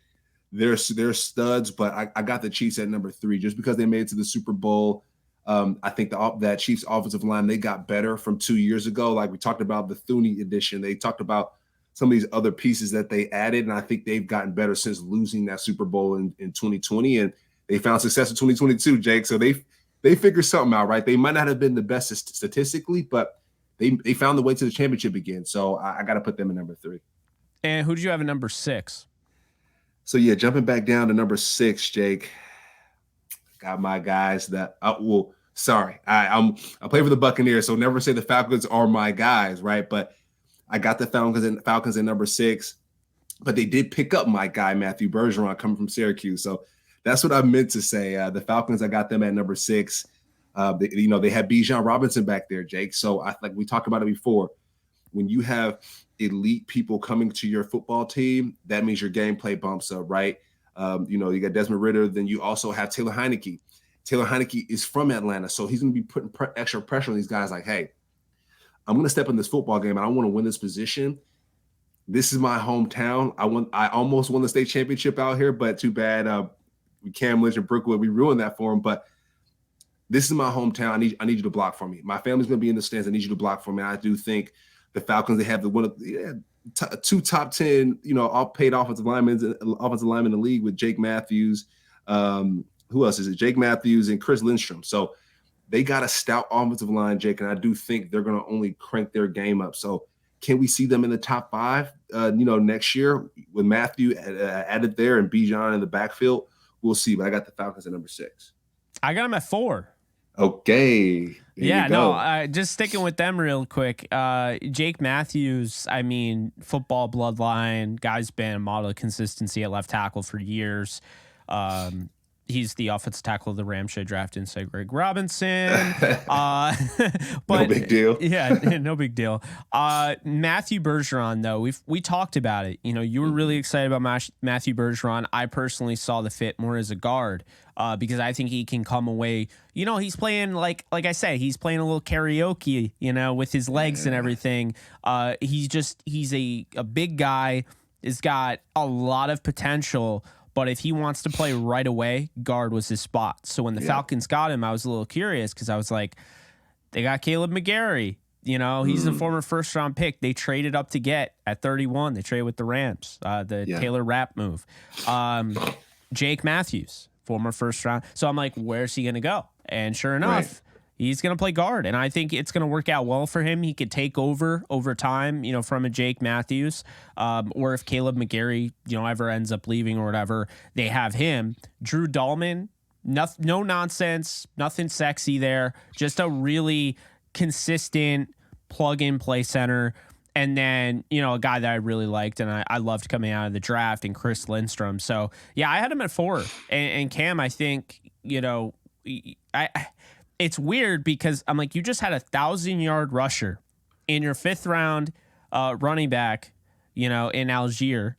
they're studs, but I got the Chiefs at number 3 just because they made it to the Super Bowl. I think that Chiefs offensive line, they got better from 2 years ago. Like we talked about the Thuney edition. They talked about some of these other pieces that they added, and I think they've gotten better since losing that Super Bowl in 2020, and they found success in 2022, Jake. So they figured something out, right? They might not have been the best statistically, but they found the way to the championship again. So I got to put them in number 3. And who did you have at number 6? So yeah, jumping back down to number 6, Jake. Got my guys that I play for the Buccaneers, so never say the Falcons are my guys, right? But I got the Falcons in number 6, but they did pick up my guy Matthew Bergeron coming from Syracuse. So that's what I meant to say. The Falcons, I got them at number 6. They had Bijan Robinson back there, Jake. So like we talked about it before. When you have elite people coming to your football team, that means your gameplay bumps up, right? You got Desmond Ridder. Then you also have Taylor Heineke. Taylor Heineke is from Atlanta, so he's going to be putting extra pressure on these guys. Like, hey, I'm going to step in this football game, and I want to win this position. This is my hometown. I almost won the state championship out here, but too bad. Cam Lynch and Brookwood, we ruined that for him. But this is my hometown. I need you to block for me. My family's going to be in the stands. I need you to block for me. I do think the Falcons, they have two top 10, all paid offensive linemen in the league with Jake Matthews. Who else is it? Jake Matthews and Chris Lindstrom. So they got a stout offensive line, Jake, and I do think they're going to only crank their game up. So can we see them in the top 5, next year with Matthew added there and Bijan in the backfield? We'll see, but I got the Falcons at number 6. I got them at 4. Okay. Just sticking with them real quick. Jake Matthews, football bloodline, guy's been a model of consistency at left tackle for years. He's the offensive tackle of the Rams should draft inside Greg Robinson. But no big deal. Yeah, no big deal. Matthew Bergeron, though, we talked about it. You were really excited about Matthew Bergeron. I personally saw the fit more as a guard because I think he can come away. He's playing like I said, he's playing a little karaoke, with his legs and everything. He's a big guy. He's got a lot of potential. But if he wants to play right away, guard was his spot. So when the Falcons got him, I was a little curious because I was like, they got Caleb McGarry. He's a former first-round pick. They traded up to get at 31. They traded with the Rams, Taylor Rapp move. Jake Matthews, former first-round. So I'm like, where's he going to go? And sure enough, he's going to play guard, and I think it's going to work out well for him. He could take over time, from a Jake Matthews, or if Caleb McGarry, ever ends up leaving or whatever, they have him. Drew Dahlman, no nonsense, nothing sexy there, just a really consistent plug-and-play center. And then, a guy that I really liked and I loved coming out of the draft, and Chris Lindstrom. So, yeah, I had him at 4. And Cam, I think, it's weird because I'm like, you just had 1,000-yard rusher in your 5th round running back, in Algier.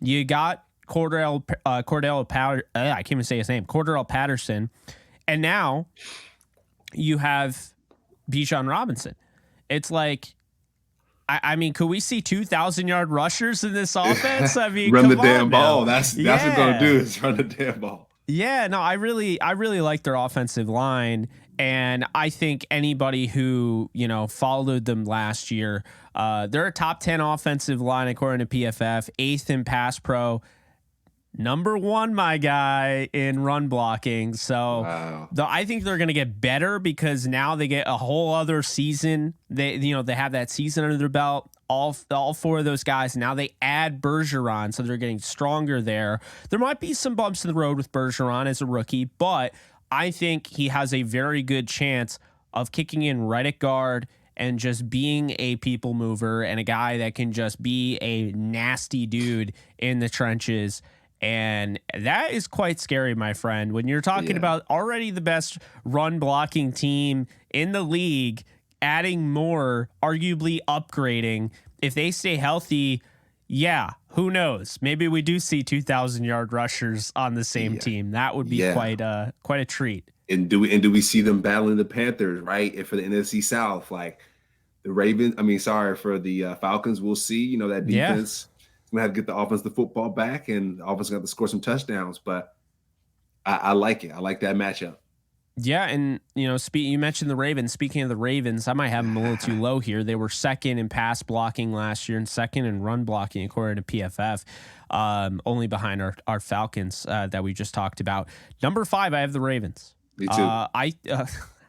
You got Cordell I can't even say his name, Cordell Patterson, and now you have Bijan Robinson. It's like, could we see 2,000-yard rushers in this offense? Run the damn ball. That's what they're gonna do is run the damn ball. Yeah, no, I really like their offensive line. And I think anybody who, followed them last year, they're a top 10 offensive line according to PFF, 8th in pass pro, number 1, my guy, in run blocking. So I think they're going to get better because now they get a whole other season. They have that season under their belt. All 4 of those guys. Now they add Bergeron, so they're getting stronger there. There might be some bumps in the road with Bergeron as a rookie, but I think he has a very good chance of kicking in right at guard and just being a people mover and a guy that can just be a nasty dude in the trenches. And that is quite scary, my friend. When you're talking about already the best run blocking team in the league, adding more, arguably upgrading, if they stay healthy, who knows? Maybe we do see 2,000-yard rushers on the same team. That would be quite a treat. And do we see them battling the Panthers, right? And for the NFC South, like the Ravens, for the Falcons, we'll see. That defense is gonna have to get the offense the football back, and the offense gonna have to score some touchdowns. But I like it. I like that matchup. Yeah, and you mentioned the Ravens. Speaking of the Ravens, I might have them a little too low here. They were second in pass blocking last year and second in run blocking according to PFF, only behind our Falcons that we just talked about. Number 5, I have the Ravens. Me too.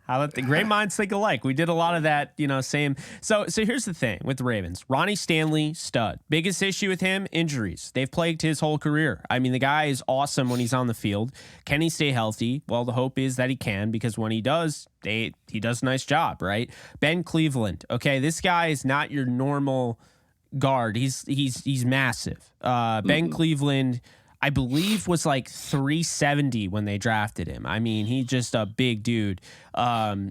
I let the great minds think alike. We did a lot of that, same. So here's the thing with the Ravens. Ronnie Stanley, stud. Biggest issue with him, injuries. They've plagued his whole career. I mean, the guy is awesome when he's on the field. Can he stay healthy? Well, the hope is that he can, because when he does, he does a nice job, right? Ben Cleveland. Okay, this guy is not your normal guard. He's massive. Ben Cleveland, I believe, was like 370 when they drafted him. I mean, he's just a big dude.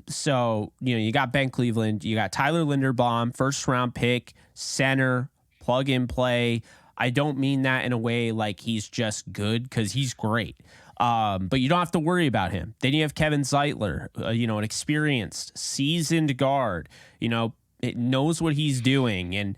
So, you got Ben Cleveland, you got Tyler Linderbaum, first round pick, center, plug and play. I don't mean that in a way like he's just good, because he's great. But you don't have to worry about him. Then you have Kevin Zeitler, an experienced, seasoned guard, it knows what he's doing. And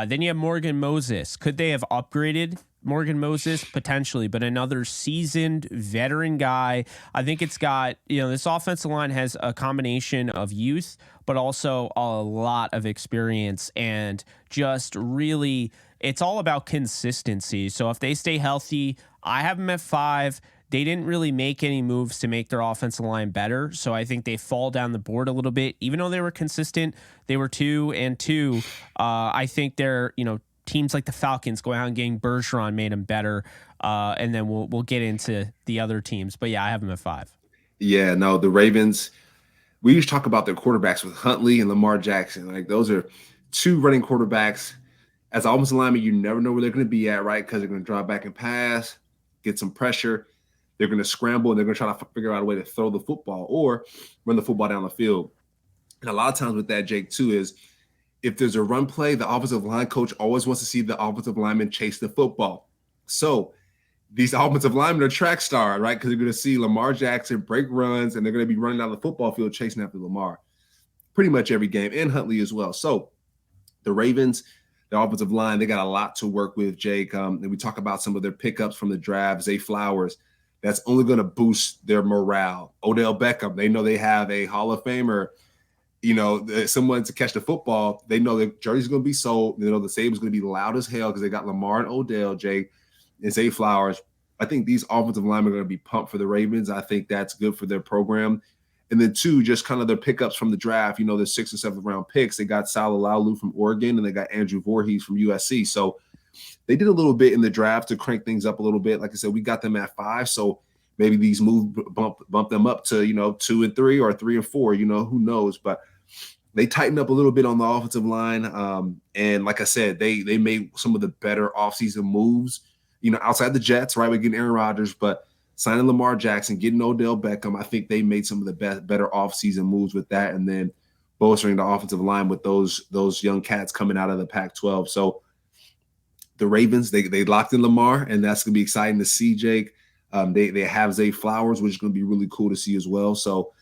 then you have Morgan Moses. Could they have upgraded Morgan Moses? Potentially, but another seasoned veteran guy. I think it's got, this offensive line has a combination of youth, but also a lot of experience, and just really, it's all about consistency. So if they stay healthy, I have them at 5. They didn't really make any moves to make their offensive line better, so I think they fall down the board a little bit. Even though they were consistent, they were 2-2. I think they're, teams like the Falcons going out and getting Bergeron made them better, and then we'll get into the other teams. But yeah, I have them at 5. Yeah, no, the Ravens. We used to talk about their quarterbacks with Huntley and Lamar Jackson. Like, those are 2 running quarterbacks. As offensive lineman, you never know where they're going to be at, right? Because they're going to drop back and pass, get some pressure. They're going to scramble, and they're going to try to figure out a way to throw the football or run the football down the field. And a lot of times with that, Jake, too, is if there's a run play, the offensive line coach always wants to see the offensive lineman chase the football. So these offensive linemen are track stars, right? Because they're going to see Lamar Jackson break runs, and they're going to be running down the football field chasing after Lamar pretty much every game, and Huntley as well. So the Ravens, the offensive line, they got a lot to work with, Jake. And we talk about some of their pickups from the draft, Zay Flowers. That's only going to boost their morale. Odell Beckham, they know they have a Hall of Famer, someone to catch the football. They know the jersey's going to be sold. They know the stadium's going to be loud as hell because they got Lamar and Odell, Jay, and Zay Flowers. I think these offensive linemen are going to be pumped for the Ravens. I think that's good for their program. And then 2, just kind of their pickups from the draft. The 6th and 7th round picks. They got Sal Alaulu from Oregon, and they got Andrew Voorhees from USC. So they did a little bit in the draft to crank things up a little bit. Like I said, we got them at 5, so maybe these moves bump them up to 2 and 3 or 3 and 4. Who knows? But they tightened up a little bit on the offensive line, and like I said, they made some of the better offseason moves. Outside the Jets, right? We're getting Aaron Rodgers, but signing Lamar Jackson, getting Odell Beckham, I think they made some of the better offseason moves with that, and then bolstering the offensive line with those young cats coming out of the Pac-12. So the Ravens, they locked in Lamar, and that's going to be exciting to see, Jake. They have Zay Flowers, which is going to be really cool to see as well. So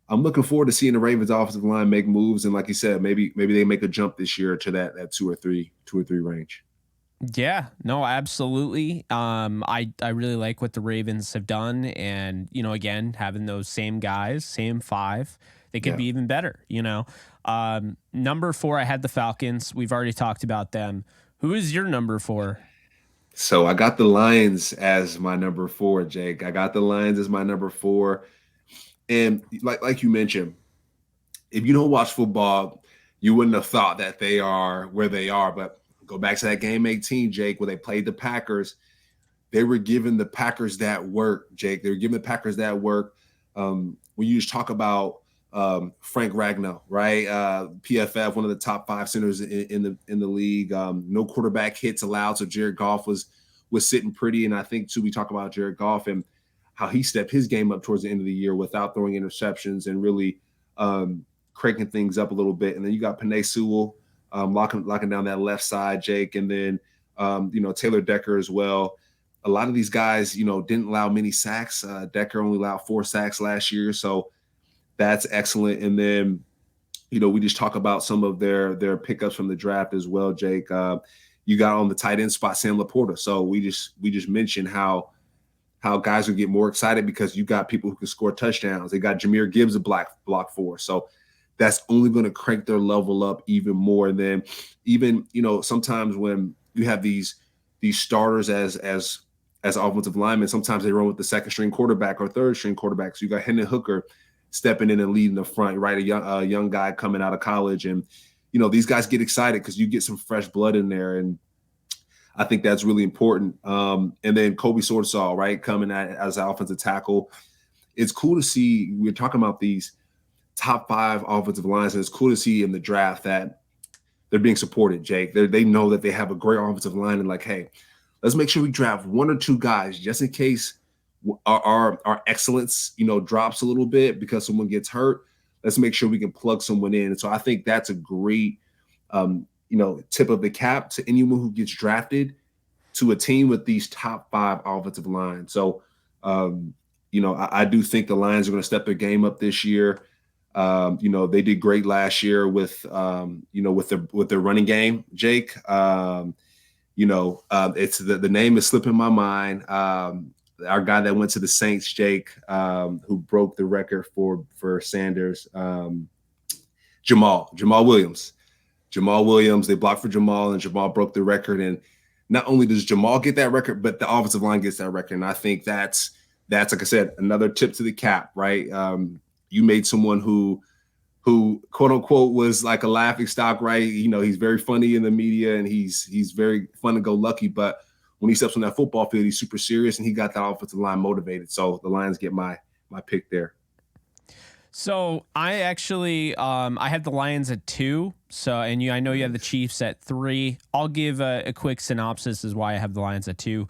I'm looking forward to seeing the Ravens offensive line make moves, and like you said, maybe they make a jump this year to that 2 or 3 range. Yeah, no, absolutely. I really like what the Ravens have done, and again, having those same guys, same 5, they could be even better. Number 4, I had the Falcons. We've already talked about them. Who is your number 4? So I got the Lions as my number 4, Jake. I got the Lions as my number 4. And like you mentioned, if you don't watch football, you wouldn't have thought that they are where they are. But go back to that game 18, Jake, where they played the Packers. They were giving the Packers that work, Jake. They were giving the Packers that work. When you just talk about Frank Ragnow, right? PFF, one of the top 5 centers in the league. No quarterback hits allowed, so Jared Goff was sitting pretty. And I think too, we talk about Jared Goff and how he stepped his game up towards the end of the year without throwing interceptions and really cranking things up a little bit. And then you got Penei Sewell locking down that left side, Jake, and then Taylor Decker as well. A lot of these guys, didn't allow many sacks. Decker only allowed 4 sacks last year, so that's excellent. And then, we just talk about some of their pickups from the draft as well, Jake. You got on the tight end spot Sam Laporta. So we just mentioned how how guys will get more excited because you got people who can score touchdowns. They got Jahmyr Gibbs a block for. So that's only going to crank their level up even more. And then even, sometimes when you have these starters as offensive linemen, sometimes they run with the second string quarterback or third string quarterback. So you got Hendon Hooker stepping in and leading the front, right? A young guy coming out of college. And, these guys get excited because you get some fresh blood in there. And I think that's really important. And then Kobe Sordsall, right, coming as an offensive tackle. It's cool to see. We're talking about these top 5 offensive lines, and it's cool to see in the draft that they're being supported, Jake. They know that they have a great offensive line, and like, hey, let's make sure we draft 1 or 2 guys just in case our excellence, drops a little bit because someone gets hurt. Let's make sure we can plug someone in. And so I think that's a great tip of the cap to anyone who gets drafted to a team with these top 5 offensive lines. So, I do think the Lions are going to step their game up this year. They did great last year with their running game, Jake. It's the name is slipping my mind. Our guy that went to the Saints, Jake, who broke the record for Sanders, Jamal Williams. Jamal Williams, they blocked for Jamal, and Jamal broke the record. And not only does Jamal get that record, but the offensive line gets that record. And I think that's like I said, another tip to the cap, right? You made someone who quote unquote was like a laughing stock, right? He's very funny in the media and he's very fun and go lucky, but when he steps on that football field, he's super serious and he got that offensive line motivated. So the Lions get my pick there. So I actually, I had the Lions at 2. So, and I know you have the Chiefs at 3. I'll give a quick synopsis as why I have the Lions at 2.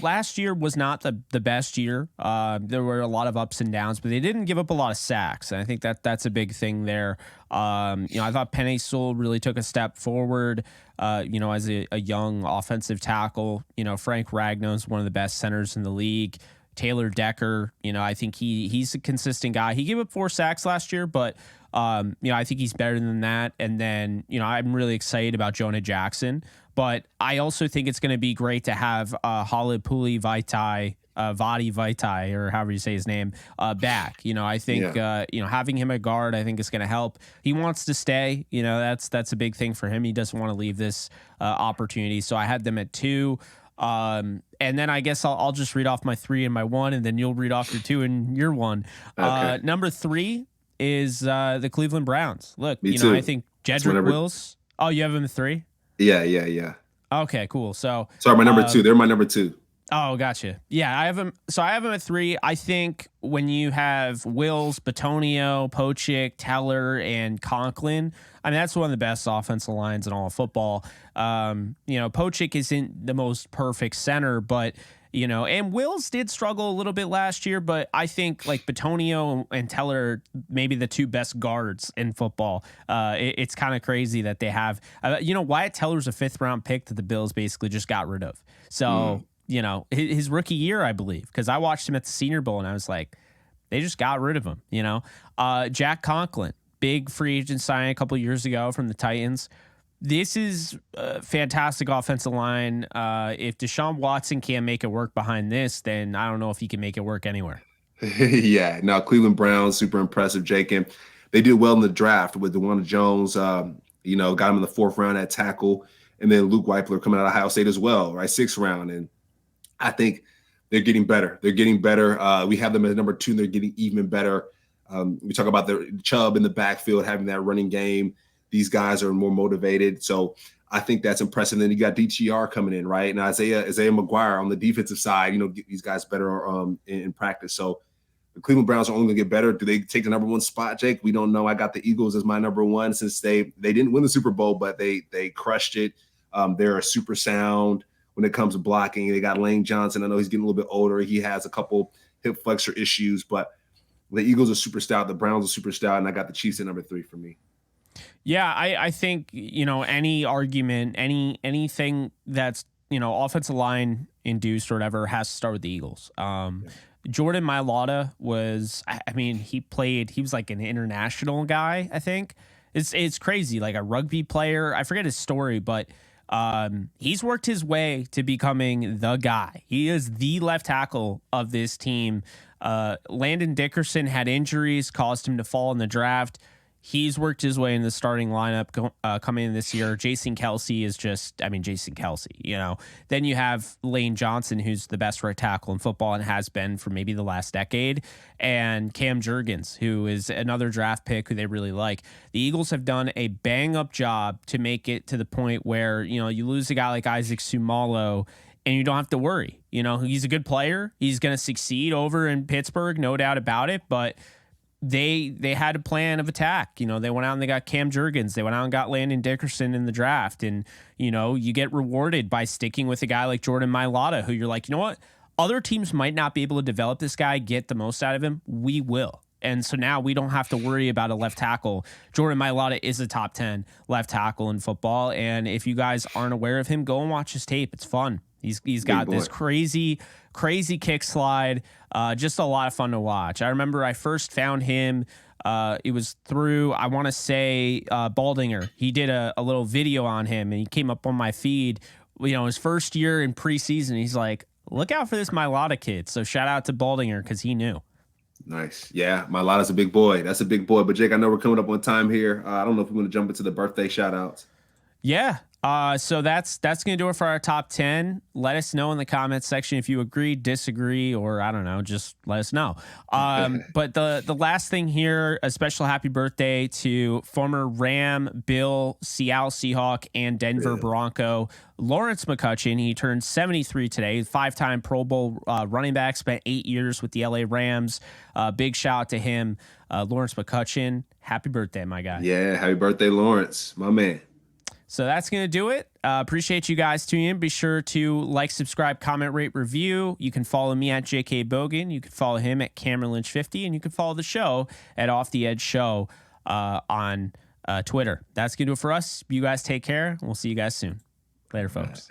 Last year was not the best year. There were a lot of ups and downs, but they didn't give up a lot of sacks. And I think that's a big thing there. I thought Penei Sewell really took a step forward, as a young offensive tackle. Frank Ragnow's one of the best centers in the league. Taylor Decker, I think he's a consistent guy. He gave up 4 sacks last year, but I think he's better than that. And then, I'm really excited about Jonah Jackson, but I also think it's going to be great to have Halapuli Vaitai, Vadi Vaitai, or however you say his name, back. I think having him at guard, I think is going to help. He wants to stay. That's a big thing for him. He doesn't want to leave this opportunity. So I had them at 2. And then I guess I'll just read off my 3 and my 1, and then you'll read off your 2 and your 1. Okay. Number 3 is the Cleveland Browns. Look, Me too. I think Jedrick Wills. Oh, you have him at 3? Yeah. Okay, cool. So sorry, my number 2. They're my number 2. Oh, gotcha. Yeah, I have him. So I have him at 3. I think when you have Wills, Bitonio, Pochick, Teller, and Conklin, I mean, that's one of the best offensive lines in all of football. Pochick isn't the most perfect center, but, and Wills did struggle a little bit last year, but I think like Bitonio and Teller are maybe the 2 best guards in football. It's kind of crazy that they have, Wyatt Teller's a 5th round pick that the Bills basically just got rid of. So, his rookie year, I believe, because I watched him at the Senior Bowl and I was like, they just got rid of him, Jack Conklin, big free agent signing a couple of years ago from the Titans. This is a fantastic offensive line. If Deshaun Watson can't make it work behind this, then I don't know if he can make it work anywhere. Yeah. Now, Cleveland Browns, super impressive, Jake. And they did well in the draft with DeWanda Jones, got him in the 4th round at tackle. And then Luke Weipler coming out of Ohio State as well, right? 6th round. And I think they're getting better. We have them at number 2, and they're getting even better. We talk about the Chubb in the backfield, having that running game. These guys are more motivated. So I think that's impressive. Then you got DTR coming in, right? And Isaiah McGuire on the defensive side, get these guys better in practice. So the Cleveland Browns are only going to get better. Do they take the number 1 spot, Jake? We don't know. I got the Eagles as my number 1 since they didn't win the Super Bowl, but they crushed it. They're a super sound when it comes to blocking. They got Lane Johnson. I know he's getting a little bit older. He has a couple hip flexor issues, but the Eagles are super stout. The Browns are super stout, and I got the Chiefs at number 3 for me. Yeah, I think, any argument, anything that's, offensive line induced or whatever has to start with the Eagles. Jordan Mailata he was like an international guy, I think. It's crazy, like a rugby player. I forget his story, but He's worked his way to becoming the guy. He is the left tackle of this team. Landon Dickerson had injuries, caused him to fall in the draft. He's worked his way in the starting lineup coming in this year. Jason Kelsey is Jason Kelsey, you know. Then you have Lane Johnson, who's the best right tackle in football and has been for maybe the last decade, and Cam Jurgens, who is another draft pick who they really like. The Eagles have done a bang-up job to make it to the point where, you know, you lose a guy like Isaac Sumalo, and you don't have to worry. You know, he's a good player. He's going to succeed over in Pittsburgh, no doubt about it, but they had a plan of attack. You know, they went out and they got Cam Jurgens. They went out and got Landon Dickerson in the draft. And, you know, you get rewarded by sticking with a guy like Jordan Mailata, who you're like, you know what? Other teams might not be able to develop this guy, get the most out of him. We will. And so now we don't have to worry about a left tackle. Jordan Mailata is a top 10 left tackle in football. And if you guys aren't aware of him, go and watch his tape. It's fun. He's got this crazy kick slide. Just a lot of fun to watch. I remember I first found him. It was through, I want to say, Baldinger. He did a little video on him, and he came up on my feed. You know, his first year in preseason, he's like, look out for this Mailata kid. So shout out to Baldinger because he knew. Nice. Yeah, Mailata's a big boy. That's a big boy. But Jake, I know we're coming up on time here. I don't know if we want to jump into the birthday shout outs. Yeah. So that's going to do it for our top 10. Let us know in the comments section if you agree, disagree, or I don't know, just let us know. But the last thing here, a special happy birthday to former Ram, Bill, Seattle Seahawk, and Denver Bronco, Lawrence McCutcheon. He turned 73 today, 5-time Pro Bowl running back, spent 8 years with the LA Rams. Big shout out to him, Lawrence McCutcheon. Happy birthday, my guy. Yeah, happy birthday, Lawrence, my man. So that's going to do it. Appreciate you guys tuning in. Be sure to like, subscribe, comment, rate, review. You can follow me at JK Bogan. You can follow him at Cameron Lynch 50, and you can follow the show at Off the Edge Show on Twitter. That's going to do it for us. You guys take care. We'll see you guys soon. Later, folks.